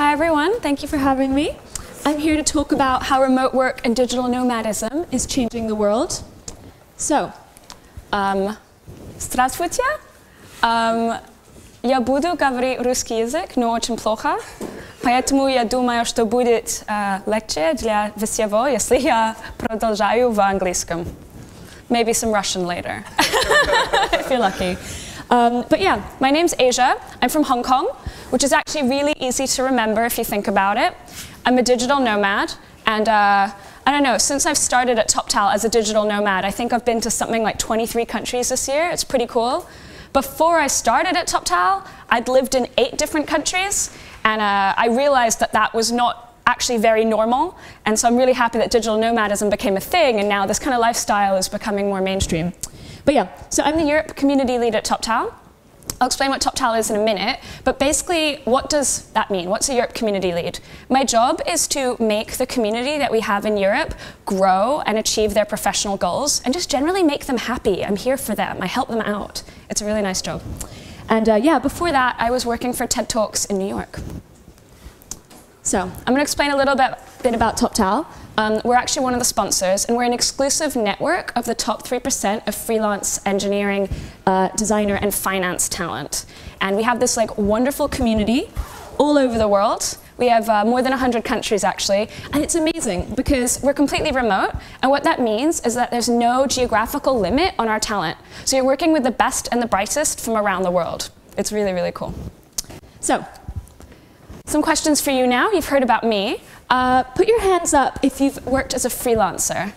Hi everyone, thank you for having me. I'm here to talk about how remote work and digital nomadism is changing the world. So, здравствуйте. Я буду говорить русский язык, но очень плохо. Поэтому я думаю, что будет легче для всего, если я продолжаю в английском. Maybe some Russian later, if you're lucky. But yeah, my name's Asia. I'm from Hong Kong, which is actually really easy to remember if you think about it. I'm a digital nomad, and I don't know, since I've started at Toptal as a digital nomad, I think I've been to something like 23 countries this year. It's pretty cool. Before I started at Toptal, I'd lived in 8 different countries, and I realized that that was not actually very normal, and so I'm really happy that digital nomadism became a thing, and now this kind of lifestyle is becoming more mainstream. But yeah, so I'm the Europe community lead at Toptal. I'll explain what Toptal is in a minute, but basically, what does that mean? What's a Europe community lead? My job is to make the community that we have in Europe grow and achieve their professional goals, and just generally make them happy. I'm here for them. I help them out. It's a really nice job. And yeah, before that, I was working for TED Talks in New York. So I'm going to explain a little bit about Toptal. We're actually one of the sponsors, and we're an exclusive network of the top 3% of freelance engineering, designer, and finance talent. And we have this wonderful community all over the world. We have more than 100 countries, actually, and it's amazing because we're completely remote, and what that means is that there's no geographical limit on our talent. So you're working with the best and the brightest from around the world. It's really, really cool. So, some questions for you now. You've heard about me. Put your hands up if you've worked as a freelancer.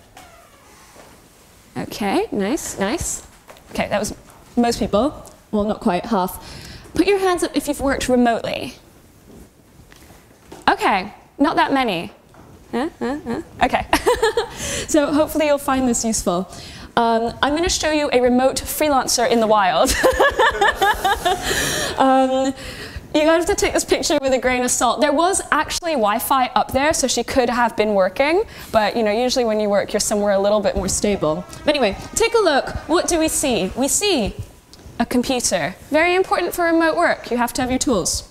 Okay, nice, nice. Okay, that was most people. Well, not quite, half. Put your hands up if you've worked remotely. Okay, not that many. Okay. So hopefully you'll find this useful. I'm going to show you a remote freelancer in the wild. You have to take this picture with a grain of salt. There was actually Wi-Fi up there, so she could have been working, but usually when you work, you're somewhere a little bit more stable. But anyway, take a look. What do we see? We see a computer. Very important for remote work. You have to have your tools.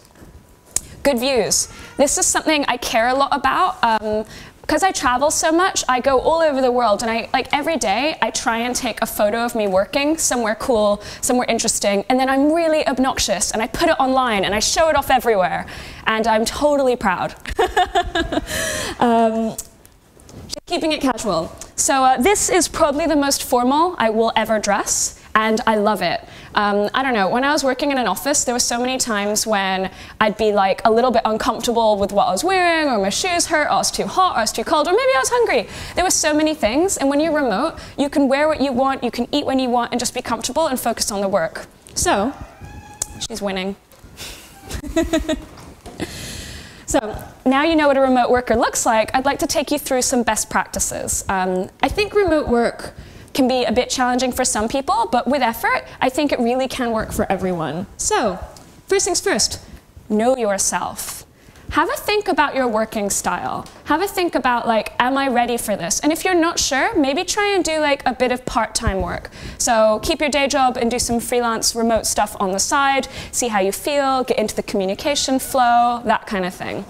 Good views. This is something I care a lot about. Because I travel so much, I go all over the world, and every day I try and take a photo of me working somewhere cool, somewhere interesting, and then I'm really obnoxious, and I put it online, and I show it off everywhere, and I'm totally proud. Just keeping it casual. So this is probably the most formal I will ever dress, and I love it. I don't know, when I was working in an office, there were so many times when I'd be a little bit uncomfortable with what I was wearing, or my shoes hurt, or I was too hot, or I was too cold, or maybe I was hungry. There were so many things, and when you're remote, you can wear what you want, you can eat when you want, and just be comfortable and focus on the work. So, she's winning. So, now you know what a remote worker looks like, I'd like to take you through some best practices. I think remote work can be a bit challenging for some people, but with effort, I think it really can work for everyone. So, first things first, know yourself. Have a think about your working style. Have a think about, am I ready for this? And if you're not sure, maybe try and do a bit of part-time work. So keep your day job and do some freelance remote stuff on the side, see how you feel, get into the communication flow, that kind of thing.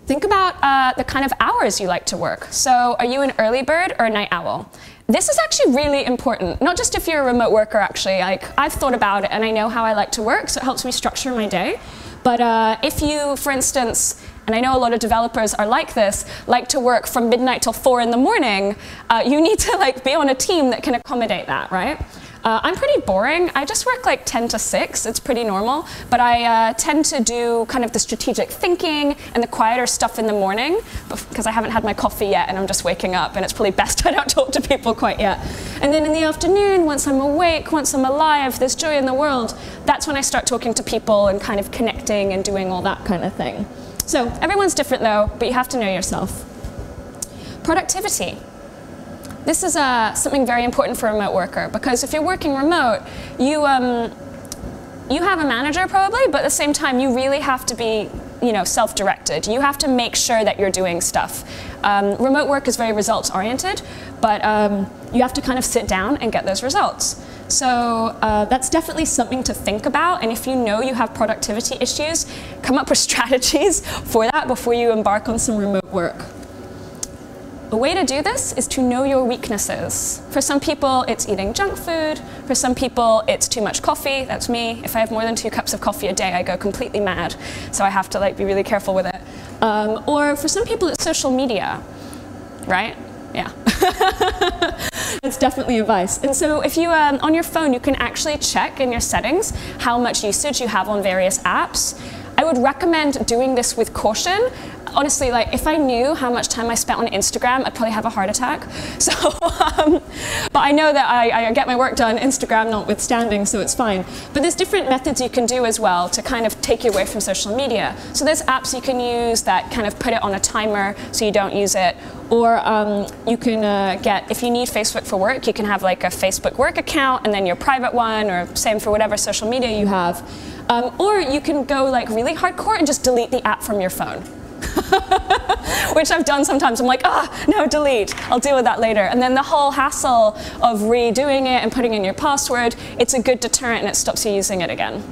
Think about the kind of hours you like to work. So are you an early bird or a night owl? This is actually really important, not just if you're a remote worker, actually. I've thought about it, and I know how I like to work, so it helps me structure my day. But if you, for instance, and I know a lot of developers are like this, like to work from midnight till 4 in the morning, you need to be on a team that can accommodate that, right? I'm pretty boring. I just work 10 to 6. It's pretty normal. But I tend to do kind of the strategic thinking and the quieter stuff in the morning because I haven't had my coffee yet and I'm just waking up, and it's probably best I don't talk to people quite yet. And then in the afternoon, once I'm awake, once I'm alive, there's joy in the world, that's when I start talking to people and kind of connecting and doing all that kind of thing. So everyone's different though, but you have to know yourself. Productivity. This is something very important for a remote worker, because if you're working remote, you have a manager probably, but at the same time, you really have to be self-directed. You have to make sure that you're doing stuff. Remote work is very results-oriented, but you have to kind of sit down and get those results. So that's definitely something to think about. And if you know you have productivity issues, come up with strategies for that before you embark on some remote work. A way to do this is to know your weaknesses. For some people, it's eating junk food. For some people, it's too much coffee. That's me. If I have more than 2 cups of coffee a day, I go completely mad. So I have to be really careful with it. Or for some people, it's social media, right? Yeah. It's definitely a vice. And so if you, on your phone, you can actually check in your settings how much usage you have on various apps. I would recommend doing this with caution. Honestly, if I knew how much time I spent on Instagram, I'd probably have a heart attack. So, but I know that I get my work done, Instagram notwithstanding, so it's fine. But there's different methods you can do as well to kind of take you away from social media. So there's apps you can use that kind of put it on a timer so you don't use it. Or you can if you need Facebook for work, you can have a Facebook work account and then your private one, or same for whatever social media you have. Or you can go really hardcore and just delete the app from your phone. Which I've done sometimes. I'm like, no, delete. I'll deal with that later. And then the whole hassle of redoing it and putting in your password, it's a good deterrent and it stops you using it again.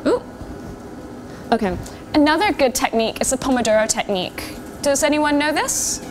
Ooh. Okay. Another good technique is the Pomodoro technique. Does anyone know this?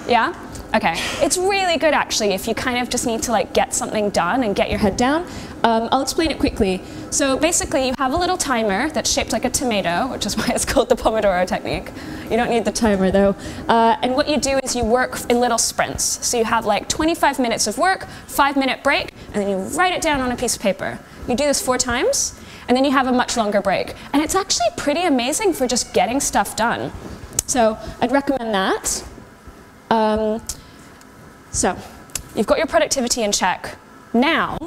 Yeah? Okay. It's really good actually if you kind of just need to get something done and get your head down. I'll explain it quickly. So basically you have a little timer that's shaped like a tomato, which is why it's called the Pomodoro technique. You don't need the timer though. And what you do is you work in little sprints. So you have 25 minutes of work, 5-minute break, and then you write it down on a piece of paper. You do this 4 times, and then you have a much longer break. And it's actually pretty amazing for just getting stuff done. So I'd recommend that. So you've got your productivity in check. Now,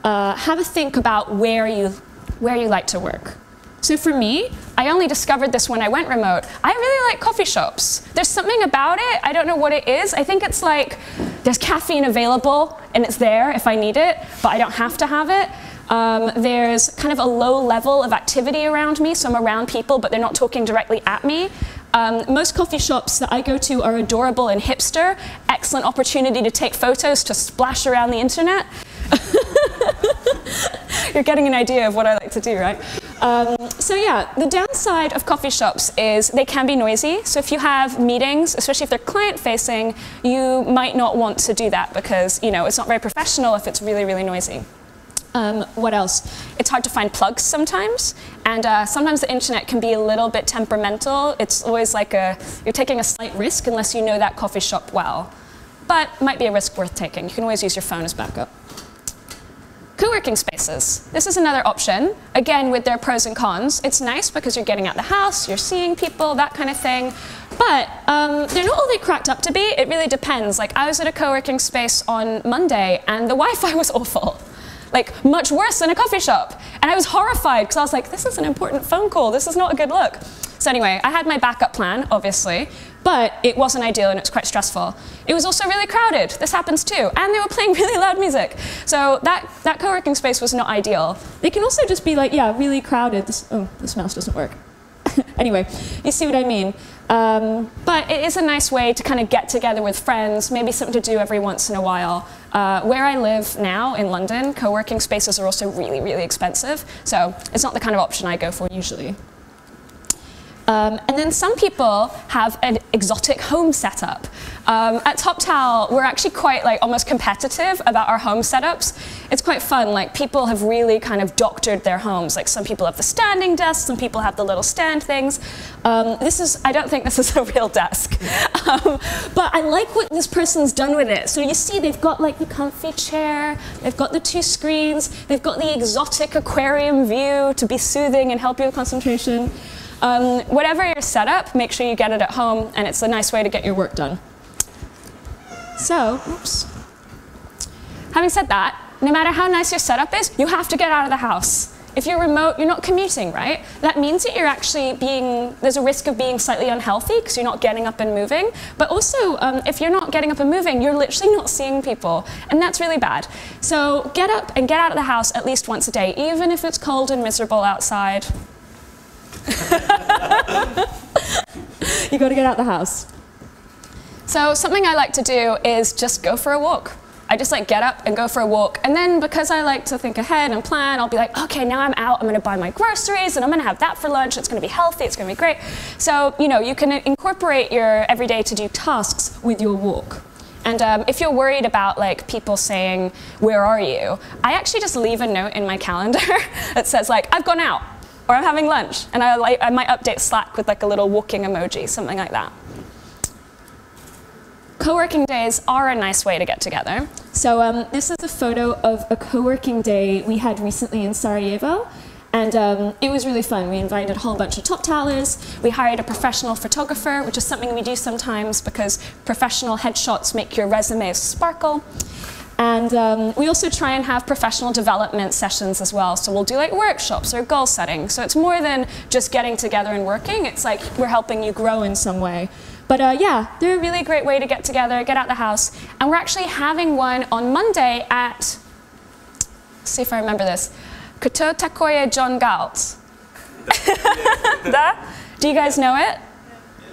have a think about where you like to work. So for me, I only discovered this when I went remote. I really like coffee shops. There's something about it, I don't know what it is. I think it's there's caffeine available and it's there if I need it, but I don't have to have it. There's kind of a low level of activity around me, so I'm around people, but they're not talking directly at me. Most coffee shops that I go to are adorable and hipster. Excellent opportunity to take photos to splash around the internet. You're getting an idea of what I like to do, right? So yeah, the downside of coffee shops is they can be noisy. So if you have meetings, especially if they're client-facing, you might not want to do that because it's not very professional if it's really, really noisy. What else? It's hard to find plugs sometimes, and sometimes the internet can be a little bit temperamental. It's always you're taking a slight risk unless you know that coffee shop well. But it might be a risk worth taking. You can always use your phone as backup. Co-working spaces. This is another option, again with their pros and cons. It's nice because you're getting out the house, you're seeing people, that kind of thing. But they're not all they cracked up to be. It really depends. I was at a co-working space on Monday and the Wi-Fi was awful. Much worse than a coffee shop. And I was horrified because I was like, this is an important phone call. This is not a good look. So anyway, I had my backup plan, obviously, but it wasn't ideal and it was quite stressful. It was also really crowded. This happens too. And they were playing really loud music. So that co-working space was not ideal. They can also just be yeah, really crowded. This mouse doesn't work. Anyway, you see what I mean. But it is a nice way to kind of get together with friends, maybe something to do every once in a while. Where I live now in London, co-working spaces are also really, really expensive. So it's not the kind of option I go for usually. And then some people have an exotic home setup. At Toptal, we're actually quite almost competitive about our home setups. It's quite fun. People have really kind of doctored their homes. Some people have the standing desks, some people have the little stand things. I don't think this is a real desk. But I like what this person's done with it. So you see they've got the comfy chair, they've got the 2 screens, they've got the exotic aquarium view to be soothing and help you with concentration. Whatever your setup, make sure you get it at home, and it's a nice way to get your work done. So, oops. Having said that, no matter how nice your setup is, you have to get out of the house. If you're remote, you're not commuting, right? That means that you're actually there's a risk of being slightly unhealthy because you're not getting up and moving. But also, if you're not getting up and moving, you're literally not seeing people. And that's really bad. So get up and get out of the house at least once a day, even if it's cold and miserable outside. You got to get out the house. So something I like to do is just go for a walk. I just like get up and go for a walk. And then because I like to think ahead and plan, I'll be like, okay, now I'm out, I'm gonna buy my groceries and I'm gonna have that for lunch. It's gonna be healthy, it's gonna be great. So, you know, you can incorporate your everyday to-do tasks with your walk. And if you're worried about like people saying, where are you? I actually just leave a note in my calendar that says like, I've gone out or I'm having lunch. And I might update Slack with like a little walking emoji, something like that. Co-working days are a nice way to get together. So this is a photo of a co-working day we had recently in Sarajevo. And it was really fun. We invited a whole bunch of Toptalers. We hired a professional photographer, which is something we do sometimes because professional headshots make your resumes sparkle. And we also try and have professional development sessions as well. So we'll do like workshops or goal setting. So it's more than just getting together and working. It's like we're helping you grow in some way. But yeah, they're a really great way to get together, get out the house. And we're actually having one on Monday at, let's see if I remember this, Kto Takoje John Galt? Do you guys know it?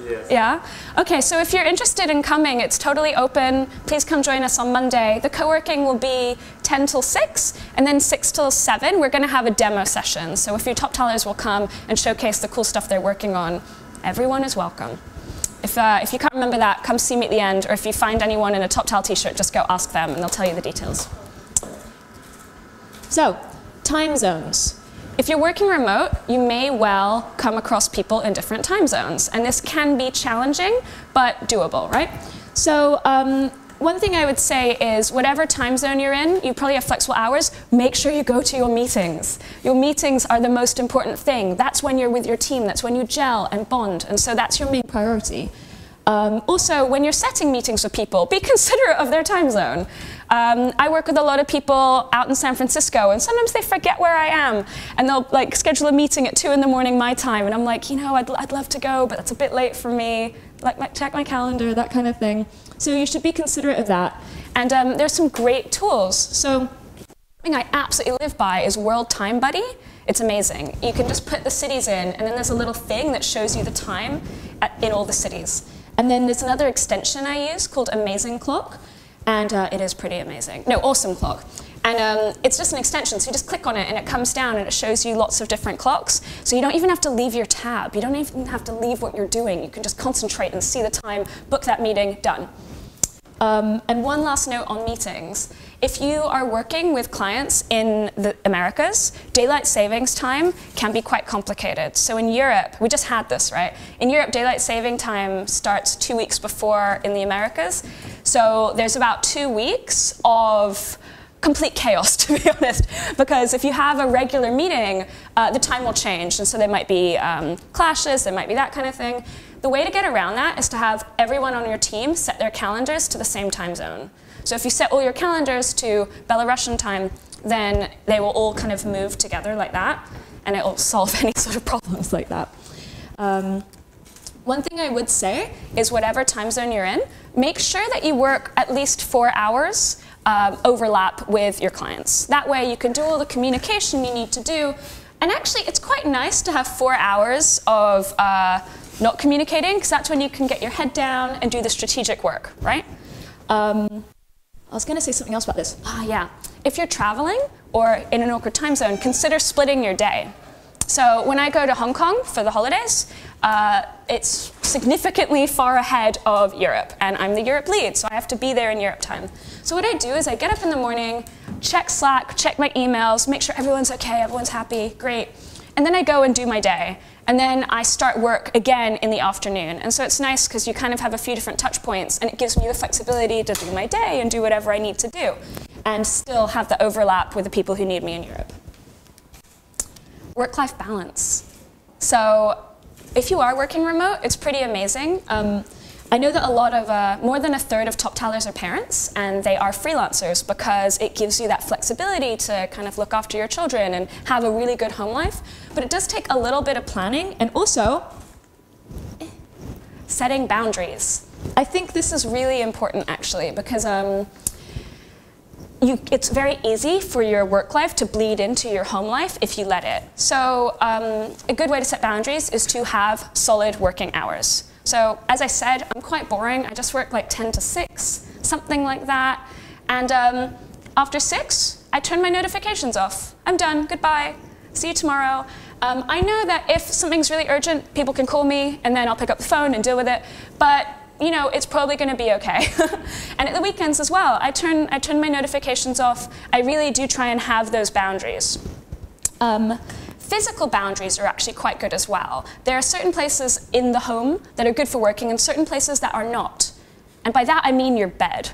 Yes. Yeah? Okay, so if you're interested in coming, it's totally open. Please come join us on Monday. The co-working will be 10 till 6, and then 6 till 7, we're gonna have a demo session. So if your Toptalers will come and showcase the cool stuff they're working on, everyone is welcome. If you can't remember that, come see me at the end, or if you find anyone in a Toptal t-shirt, just go ask them and they'll tell you the details. So, time zones. If you're working remote, you may well come across people in different time zones, and this can be challenging, but doable, right? So, one thing I would say is whatever time zone you're in, you probably have flexible hours, make sure you go to your meetings. Your meetings are the most important thing. That's when you're with your team, that's when you gel and bond, and so that's your main priority. Also, when you're setting meetings with people, be considerate of their time zone. I work with a lot of people out in San Francisco, and sometimes they forget where I am, and they'll like schedule a meeting at 2 in the morning my time, and I'm like, you know, I'd love to go, but that's a bit late for me. Like check my calendar, that kind of thing. So you should be considerate of that. And there's some great tools. So something I absolutely live by is World Time Buddy. It's amazing. You can just put the cities in, and then there's a little thing that shows you the time in all the cities. And then there's another extension I use called Amazing Clock, and it is pretty amazing. No, Awesome Clock. And it's just an extension, so you just click on it and it comes down and it shows you lots of different clocks. So you don't even have to leave your tab. You don't even have to leave what you're doing. You can just concentrate and see the time, book that meeting, done. And one last note on meetings. If you are working with clients in the Americas, daylight savings time can be quite complicated. So in Europe, we just had this, right? In Europe, daylight saving time starts 2 weeks before in the Americas. So there's about 2 weeks of complete chaos, to be honest, because if you have a regular meeting, the time will change, and so there might be clashes, there might be that kind of thing. The way to get around that is to have everyone on your team set their calendars to the same time zone. So if you set all your calendars to Belarusian time, then they will all kind of move together like that, and it will solve any sort of problems like that. One thing I would say is whatever time zone you're in, make sure that you work at least 4 hours overlap with your clients. That way you can do all the communication you need to do. And actually, it's quite nice to have 4 hours of not communicating, because that's when you can get your head down and do the strategic work, right? I was going to say something else about this. Yeah. If you're traveling or in an awkward time zone, consider splitting your day. So when I go to Hong Kong for the holidays, it's significantly far ahead of Europe, and I'm the Europe lead, so I have to be there in Europe time. So what I do is I get up in the morning, check Slack, check my emails, make sure everyone's okay, everyone's happy, great, and then I go and do my day. And then I start work again in the afternoon. And so it's nice because you kind of have a few different touch points, and it gives me the flexibility to do my day and do whatever I need to do, and still have the overlap with the people who need me in Europe. Work-life balance. So if you are working remote, it's pretty amazing. I know that a lot of, more than a third of Toptalers are parents, and they are freelancers because it gives you that flexibility to kind of look after your children and have a really good home life. But it does take a little bit of planning, and also setting boundaries. I think this is really important, actually, because it's very easy for your work life to bleed into your home life if you let it. So a good way to set boundaries is to have solid working hours. So as I said, I'm quite boring. I just work like 10 to 6, something like that. And after 6, I turn my notifications off. I'm done, goodbye, see you tomorrow. I know that if something's really urgent, people can call me, and then I'll pick up the phone and deal with it. But you know, it's probably going to be okay. And at the weekends as well, I turn my notifications off. I really do try and have those boundaries. Physical boundaries are actually quite good as well. There are certain places in the home that are good for working and certain places that are not. And by that I mean your bed.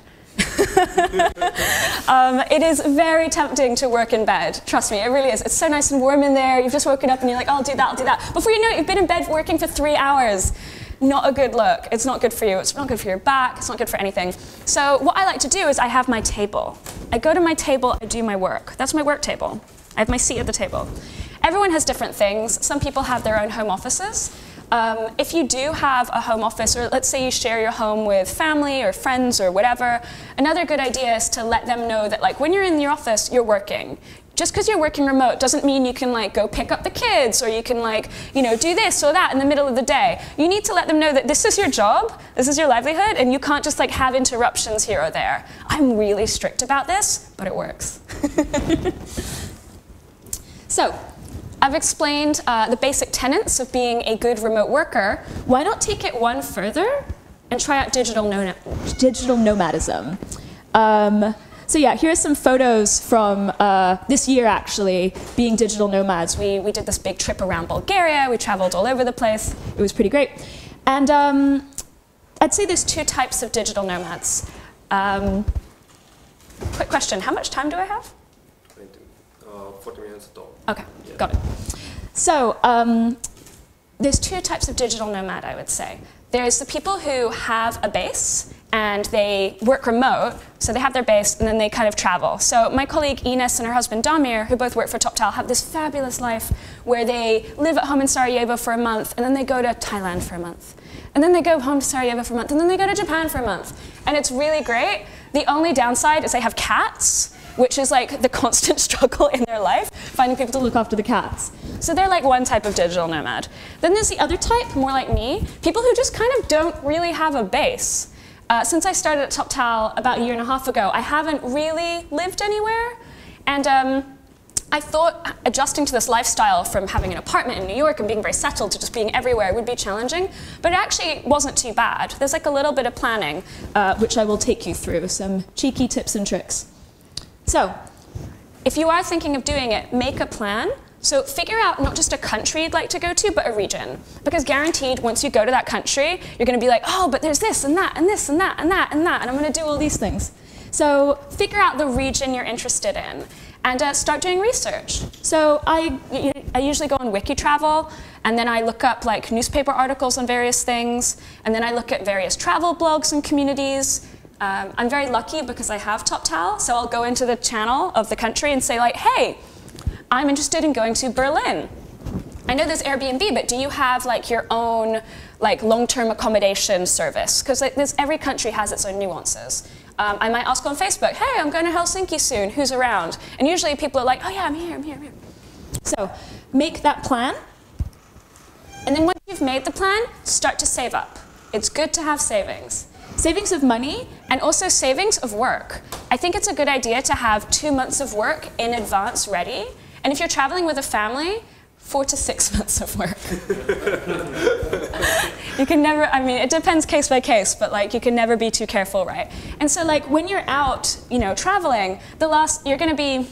It is very tempting to work in bed. Trust me, it really is. It's so nice and warm in there. You've just woken up and you're like, oh, I'll do that, I'll do that. Before you know it, you've been in bed working for 3 hours. Not a good look. It's not good for you. It's not good for your back. It's not good for anything. So what I like to do is I have my table. I go to my table, I do my work. That's my work table. I have my seat at the table. Everyone has different things. Some people have their own home offices. If you do have a home office, or let's say you share your home with family or friends or whatever, another good idea is to let them know that like when you're in your office, you're working. Just because you're working remote doesn't mean you can like go pick up the kids or you can like, you know, do this or that in the middle of the day. You need to let them know that this is your job, this is your livelihood, and you can't just like have interruptions here or there. I'm really strict about this, but it works. So, I've explained the basic tenets of being a good remote worker. Why not take it one further and try out digital nomadism? So yeah, here are some photos from this year, actually, being digital nomads. We did this big trip around Bulgaria. We traveled all over the place. It was pretty great. And I'd say there's 2 types of digital nomads. Quick question, how much time do I have? 40 minutes at all. Okay, yeah. Got it. So there's 2 types of digital nomad, I would say. There's the people who have a base and they work remote, so they have their base and then they kind of travel. So my colleague Ines and her husband Damir, who both work for Toptal, have this fabulous life where they live at home in Sarajevo for a month and then they go to Thailand for a month. And then they go home to Sarajevo for a month and then they go to Japan for a month. And it's really great. The only downside is they have cats, which is like the constant struggle in their life, finding people to look after the cats. So they're like one type of digital nomad. Then there's the other type, more like me, people who just kind of don't really have a base. Since I started at Toptal about a year and a half ago, I haven't really lived anywhere. And I thought adjusting to this lifestyle from having an apartment in New York and being very settled to just being everywhere would be challenging, but it actually wasn't too bad. There's like a little bit of planning, which I will take you through, some cheeky tips and tricks. So, if you are thinking of doing it, make a plan. So figure out not just a country you'd like to go to, but a region. Because guaranteed, once you go to that country, you're going to be like, oh, but there's this and that and this and that and that and that, and I'm going to do all these things. So figure out the region you're interested in and start doing research. So I usually go on Wikitravel, and then I look up like newspaper articles on various things, and then I look at various travel blogs and communities. I'm very lucky because I have Toptal, so I'll go into the channel of the country and say like, hey, I'm interested in going to Berlin. I know there's Airbnb, but do you have like your own like long-term accommodation service? Because like, every country has its own nuances. I might ask on Facebook, hey, I'm going to Helsinki soon, who's around? And usually people are like, oh yeah, I'm here, I'm here, I'm here. So make that plan. And then once you've made the plan, start to save up. It's good to have savings. Savings of money and also savings of work. I think it's a good idea to have 2 months of work in advance ready. And if you're traveling with a family, 4 to 6 months of work. You can never, I mean, it depends case by case, but like you can never be too careful, right? And so like when you're out, you know, traveling, you're going to be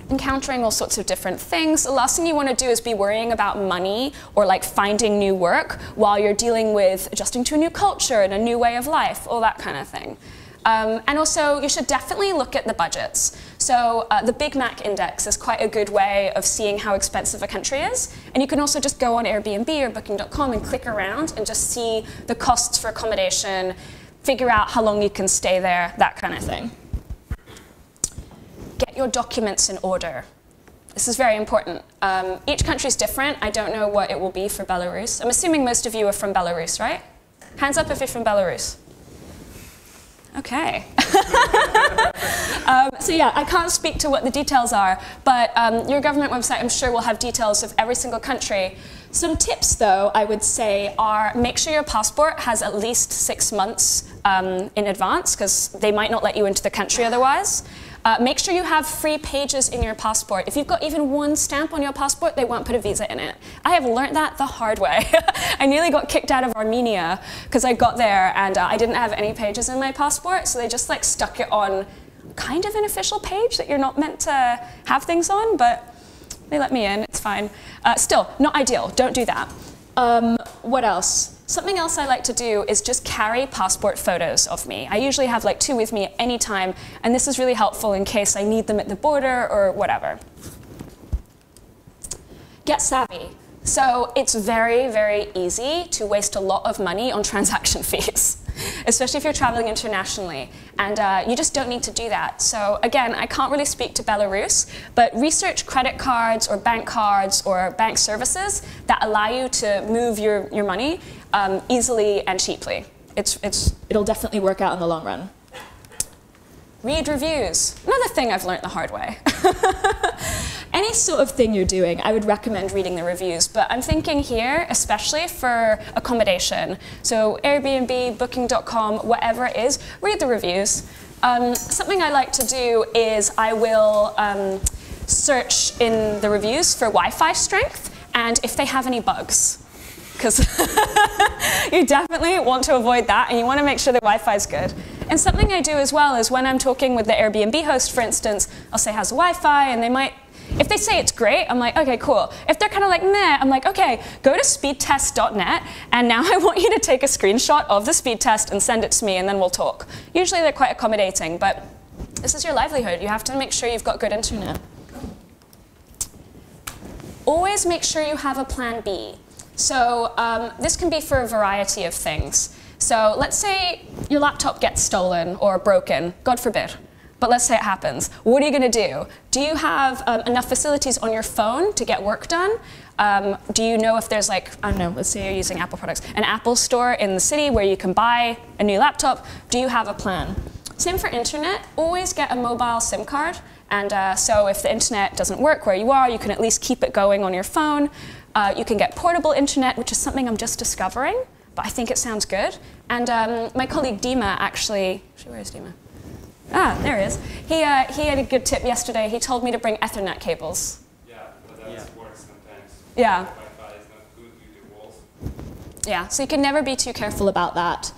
encountering all sorts of different things. The last thing you want to do is be worrying about money or like finding new work while you're dealing with adjusting to a new culture and a new way of life, all that kind of thing. And also, you should definitely look at the budgets. So the Big Mac Index is quite a good way of seeing how expensive a country is. And you can also just go on Airbnb or Booking.com and click around and just see the costs for accommodation, figure out how long you can stay there, that kind of thing. Get your documents in order. This is very important. Each country is different. I don't know what it will be for Belarus. I'm assuming most of you are from Belarus, right? Hands up if you're from Belarus. Okay. So yeah, I can't speak to what the details are, but your government website, I'm sure, will have details of every single country. Some tips, though, I would say are make sure your passport has at least 6 months in advance, because they might not let you into the country otherwise. Make sure you have free pages in your passport. If you've got even one stamp on your passport, they won't put a visa in it. I have learnt that the hard way. I nearly got kicked out of Armenia because I got there and I didn't have any pages in my passport, so they just like stuck it on kind of an official page that you're not meant to have things on, but they let me in, it's fine. Still, not ideal, don't do that. What else? Something else I like to do is just carry passport photos of me. I usually have like 2 with me at any time, and this is really helpful in case I need them at the border or whatever. Get savvy. So it's very, very easy to waste a lot of money on transaction fees, especially if you're traveling internationally, and you just don't need to do that. So again, I can't really speak to Belarus, but research credit cards or bank services that allow you to move your money easily and cheaply. It'll definitely work out in the long run. Read reviews. Another thing I've learned the hard way. Any sort of thing you're doing, I would recommend reading the reviews, but I'm thinking here, especially for accommodation. So Airbnb, Booking.com, whatever it is, read the reviews. Something I like to do is I will search in the reviews for Wi-Fi strength and if they have any bugs. Because you definitely want to avoid that, and you want to make sure the Wi-Fi is good. And something I do as well is when I'm talking with the Airbnb host, for instance, I'll say, how's the Wi-Fi? And they might, if they say it's great, I'm like, okay, cool. If they're kind of like, meh, I'm like, okay, go to speedtest.net, and now I want you to take a screenshot of the speed test and send it to me, and then we'll talk. Usually they're quite accommodating, but this is your livelihood. You have to make sure you've got good internet. Always make sure you have a plan B. So this can be for a variety of things. So let's say your laptop gets stolen or broken, God forbid, but let's say it happens. What are you going to do? Do you have enough facilities on your phone to get work done? Do you know if there's like, I don't know, let's say you're using Apple products, an Apple store in the city where you can buy a new laptop? Do you have a plan? Same for internet. Always get a mobile SIM card. And so if the internet doesn't work where you are, you can at least keep it going on your phone. You can get portable internet, which is something I'm just discovering, but I think it sounds good. And my colleague Dima actually, where is Dima? Ah, there he is. He had a good tip yesterday. He told me to bring Ethernet cables. Yeah, but that works sometimes. Yeah. Wi-Fi is not good with the walls. Yeah, so you can never be too careful about that.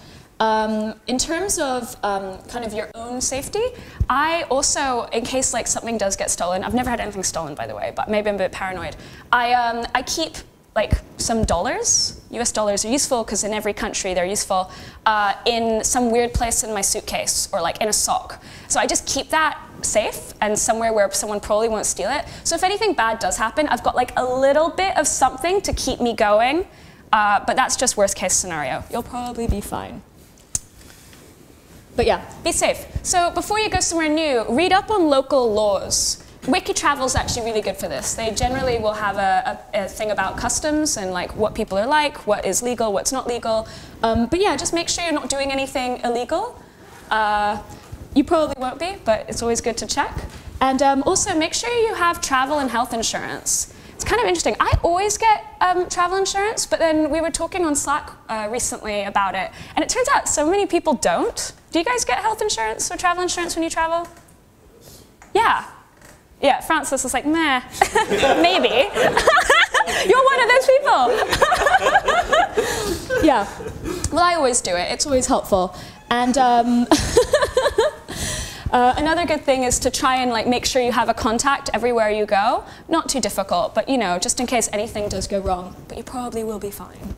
In terms of kind of your own safety, I also, in case like something does get stolen, I've never had anything stolen, by the way, but maybe I'm a bit paranoid. I keep like some dollars. US dollars are useful because in every country they're useful, in some weird place in my suitcase or like in a sock. So I just keep that safe and somewhere where someone probably won't steal it. So if anything bad does happen, I've got like a little bit of something to keep me going, but that's just worst case scenario. You'll probably be fine. But yeah, be safe. So before you go somewhere new, read up on local laws. Wikitravel is actually really good for this. They generally will have a thing about customs and like what people are like, what is legal, what's not legal. But yeah, just make sure you're not doing anything illegal. You probably won't be, but it's always good to check. And also make sure you have travel and health insurance. It's kind of interesting. I always get travel insurance, but then we were talking on Slack recently about it, and it turns out so many people don't. Do you guys get health insurance or travel insurance when you travel? Yeah. Yeah, Francis was like, meh, maybe. You're one of those people. Yeah. Well, I always do it. It's always helpful. And another good thing is to try and like make sure you have a contact everywhere you go. Not too difficult, but you know, just in case anything does go wrong. But you probably will be fine.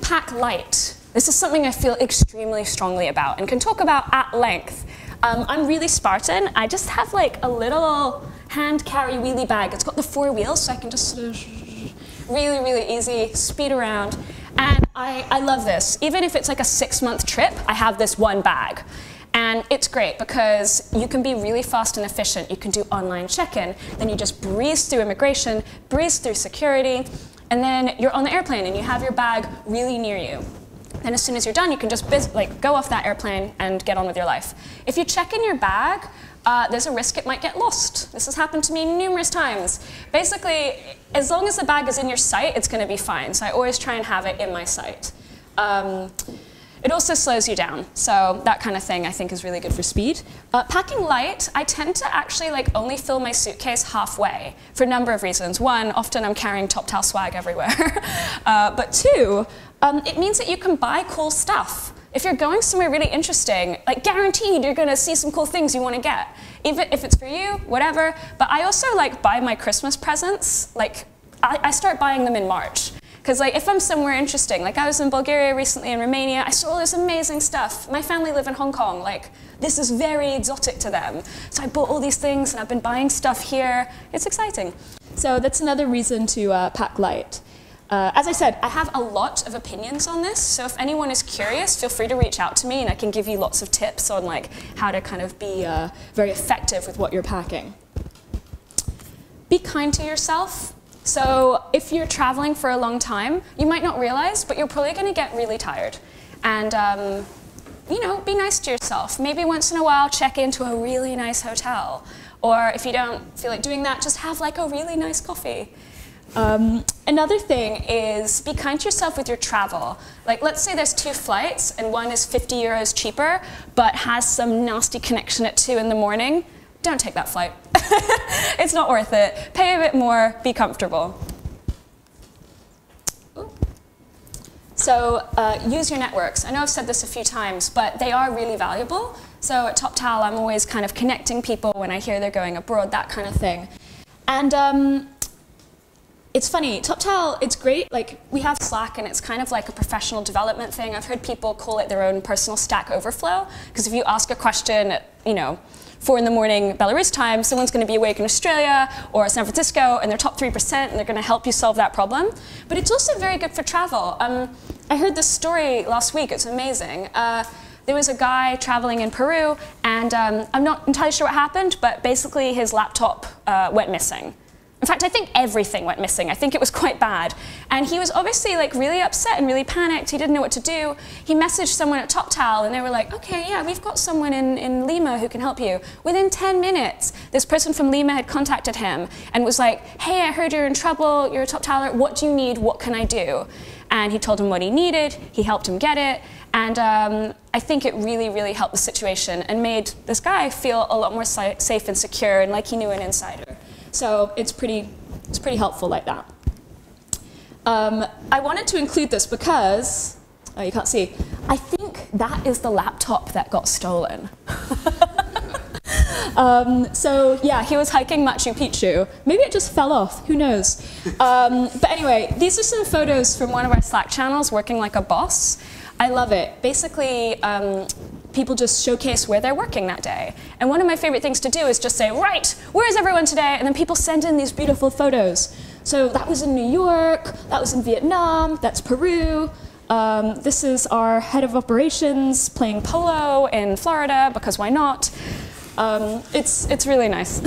Pack light. This is something I feel extremely strongly about and can talk about at length. I'm really Spartan. I just have like a little hand carry wheelie bag. It's got the 4 wheels, so I can just sort of really, really easy speed around. And I love this. Even if it's like a 6-month trip, I have this one bag. And it's great because you can be really fast and efficient. You can do online check-in, then you just breeze through immigration, breeze through security, and then you're on the airplane and you have your bag really near you. Then as soon as you're done, you can just go off that airplane and get on with your life. If you check in your bag, there's a risk it might get lost. This has happened to me numerous times. Basically, as long as the bag is in your sight, it's going to be fine. So I always try and have it in my sight. It also slows you down, so that kind of thing I think is really good for speed. Packing light, I tend to actually only fill my suitcase halfway for a number of reasons. One, often I'm carrying Toptal swag everywhere. But two, it means that you can buy cool stuff. If you're going somewhere really interesting, guaranteed you're going to see some cool things you want to get. Even if it's for you, whatever. But I also buy my Christmas presents. I start buying them in March. Because if I'm somewhere interesting, I was in Bulgaria recently, in Romania, I saw all this amazing stuff. My family live in Hong Kong. This is very exotic to them. So I bought all these things, and I've been buying stuff here. It's exciting. So that's another reason to pack light. As I said, I have a lot of opinions on this. So if anyone is curious, feel free to reach out to me, and I can give you lots of tips on how to kind of be very effective with what you're packing. Be kind to yourself. So if you're traveling for a long time, you might not realize, but you're probably going to get really tired. And be nice to yourself. Maybe once in a while, check into a really nice hotel. Or if you don't feel like doing that, just have a really nice coffee. Another thing is be kind to yourself with your travel. Let's say there's 2 flights, and one is 50 euros cheaper, but has some nasty connection at 2 in the morning. Don't take that flight. It's not worth it. Pay a bit more, be comfortable. Ooh. So use your networks. I know I've said this a few times, but they are really valuable. So at Toptal, I'm always kind of connecting people when I hear they're going abroad, that kind of thing. And it's funny, Toptal, it's great. We have Slack, and it's kind of like a professional development thing. I've heard people call it their own personal Stack Overflow, because if you ask a question at, 4 in the morning Belarus time, someone's going to be awake in Australia or San Francisco, and they're top 3%, and they're going to help you solve that problem. But it's also very good for travel. I heard this story last week. It's amazing. There was a guy traveling in Peru, and I'm not entirely sure what happened, but basically his laptop went missing. In fact, I think everything went missing. I think it was quite bad. And he was obviously really upset and really panicked. He didn't know what to do. He messaged someone at Toptal, and they were like, okay, yeah, we've got someone in Lima who can help you. Within 10 minutes, this person from Lima had contacted him and was like, hey, I heard you're in trouble. You're a Toptaler. What do you need? What can I do? And he told him what he needed. He helped him get it. And I think it really, really helped the situation and made this guy feel a lot more safe and secure and like he knew an insider. So it's pretty helpful like that. I wanted to include this because, oh, you can't see, I think that is the laptop that got stolen. So yeah, he was hiking Machu Picchu. Maybe it just fell off, who knows? But anyway, these are some photos from one of our Slack channels, Working Like a Boss. I love it. Basically, people just showcase where they're working that day. And one of my favorite things to do is just say, right, where is everyone today? And then people send in these beautiful photos. So that was in New York, that was in Vietnam, that's Peru. This is our head of operations playing polo in Florida, because why not? It's really nice.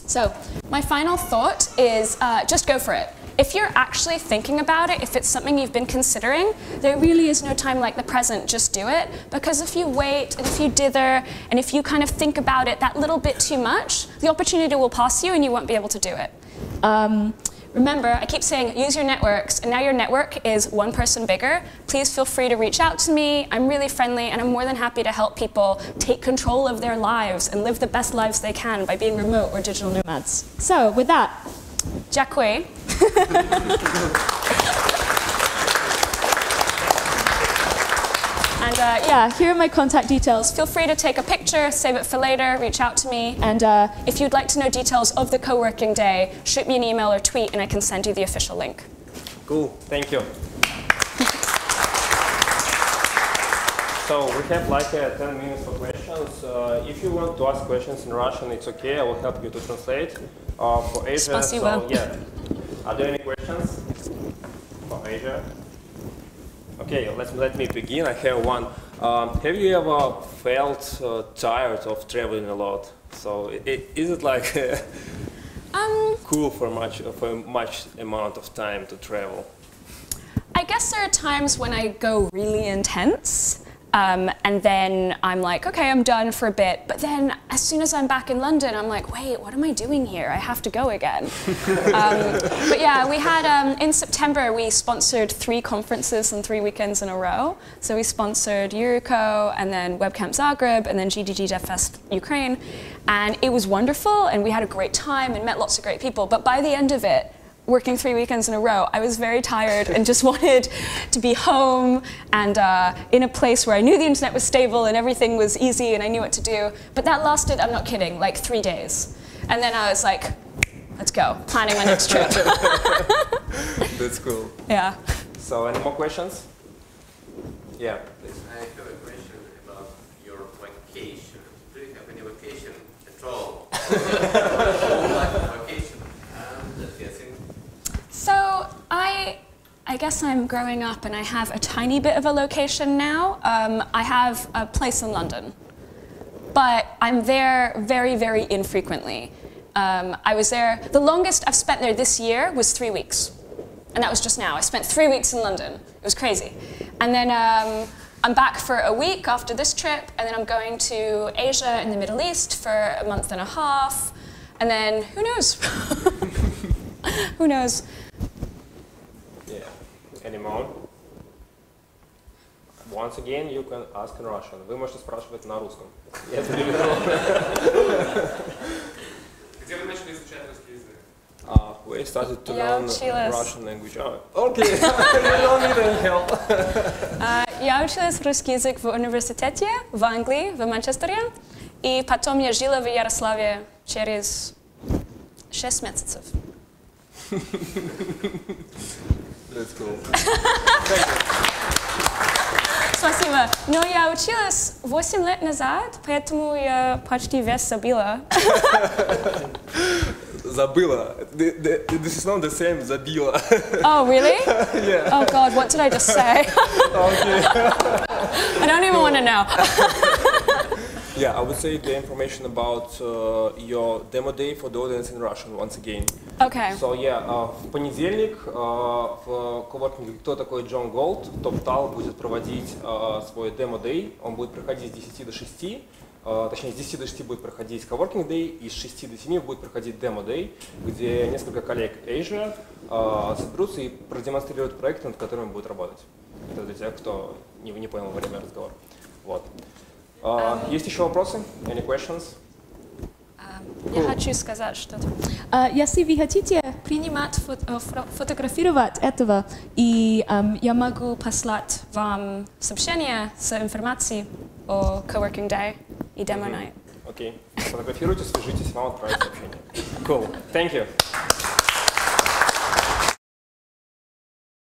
So my final thought is just go for it. If you're actually thinking about it, if it's something you've been considering, there really is no time like the present, just do it. Because if you wait, and if you dither, and if you kind of think about it that little bit too much, the opportunity will pass you and you won't be able to do it. Remember, I keep saying use your networks, and now your network is one person bigger. Please feel free to reach out to me. I'm really friendly, and I'm more than happy to help people take control of their lives and live the best lives they can by being remote or digital nomads. So with that, Jakwe. And yeah, here are my contact details. Feel free to take a picture, save it for later, reach out to me. And if you'd like to know details of the co-working day, shoot me an email or tweet, and I can send you the official link. Cool, thank you. So we have like 10 minutes for questions. If you want to ask questions in Russian, it's okay. I will help you to translate. For Asia, Spasibo. so yeah. Are there any questions for Asia? Okay, let me begin. I have one. Have you ever felt tired of traveling a lot? So is it like cool for much amount of time to travel? I guess there are times when I go really intense. And then I'm like, okay, I'm done for a bit. But then as soon as I'm back in London, I'm like, wait, what am I doing here? I have to go again. But yeah, we had, in September, we sponsored 3 conferences and 3 weekends in a row. So we sponsored Eurocode, and then WebCamp Zagreb, and then GDG DevFest Ukraine. And it was wonderful, and we had a great time and met lots of great people. But by the end of it, working 3 weekends in a row, I was very tired and just wanted to be home and in a place where I knew the internet was stable and everything was easy and I knew what to do. But that lasted, I'm not kidding, like 3 days. And then I was like, let's go, planning my next trip. That's cool. Yeah. So, any more questions? Yeah, please. I have a question about your vacation. Do you have any vacation at all? Vacation? Just guessing. So I guess I'm growing up and I have a tiny bit of a location now. I have a place in London, but I'm there very, very infrequently. I was there, the longest I've spent there this year was 3 weeks. And that was just now. I spent 3 weeks in London. It was crazy. And then I'm back for a week after this trip, and then I'm going to Asia and the Middle East for a month and a half. And then, who knows? Who knows? Yeah. Any more? Once again, you can ask in Russian. Вы можете спрашивать на русском. Я переведу. Где вы начали изучать русский язык? We started to Я learn училась. Russian language. Okay, you don't need any help. Я училась русский язык в университете в Англии, в Манчестере. И потом я жила в Ярославле через 6 месяцев. That's cool. Спасибо. Но я училась 8 лет назад, поэтому я почти весь забыла. Забыла. This is not the same, забила. Oh, really? Yeah. Oh, God, what did I just say? Okay. I don't even want to know. Yeah, I would say the information about your demo day for the audience in Russian once again. Okay. So yeah, в понедельник в коворкинге «Кто такой Джон Голд» Toptal будет проводить свой демо-дэй. Он будет проходить с 10 до 6. Точнее, с 10 до 6 будет проходить коворкинг дэй, и с 6 до 7 будет проходить демо-дэй, где несколько коллег Asia соберутся и продемонстрируют проекты, над которыми будут работать. Это для тех, кто не понял во время разговора. Вот. Есть еще вопросы? Any questions? Я хочу сказать что-то. Если вы хотите принимать, фотографировать этого, и я могу послать вам сообщение с информацией о Coworking Day и Demo Night. Окей. Фотографируйте, свяжитесь, вам отправят сообщение. Cool. Thank you.